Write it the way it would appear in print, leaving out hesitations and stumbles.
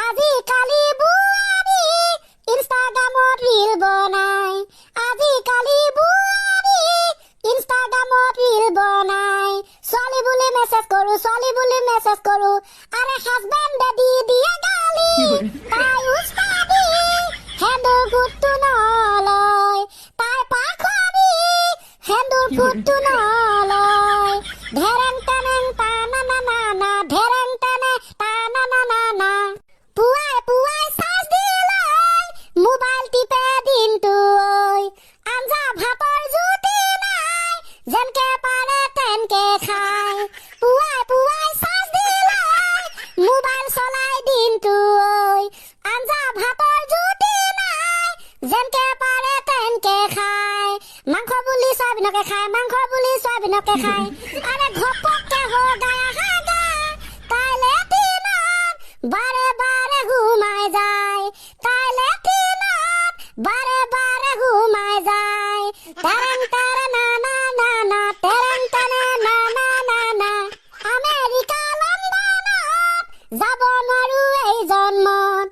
আজিকালি বুঢ়াৰী ইনষ্টাগ্ৰামত ৰীল বনাই, আজিকালি বুঢ়াৰী ইনষ্টাগ্ৰামত ৰীল বনাই। ছোৱালী বুলি মেছেজ কৰো, আৰে হাজবেণ্ডে দি দিয়ে গালি, তাই উস্তাদি হেন্দুৰ ফুটটো নলয়, তাই পাখৰি হেন্দুৰ ফুটটো নলয়। ধেৰেং টেনেং টানা না না না, ধেৰেং টেনে টানা না না না। পুৱাই চাৰ্জ দি লয়, মোবাইল টিপে দিনটো ঐ। আঞ্জা ভাতৰ জুতি নাই, যেনকে পাৰে তেনকে খায়। পুৱাই চাৰ্জ দি লয়, মোবাইল চলাই দিনটো ঐ। আঞ্জা ভাতৰ জুতি নাই, যেনকে পাৰে তেনকে খায়। মাংস বুলি চয়াবিনকে খায়, আৰে ঘপককে হগাই হাগা, তাই লেট্ৰিনত বাৰে বাৰে ঘুমাই যায়, তেৰেং তেৰে না না না না, তেৰেং তেনে না না না না। আমেৰিকা লণ্ডনত যাব নোৱাৰো এই জন্মত।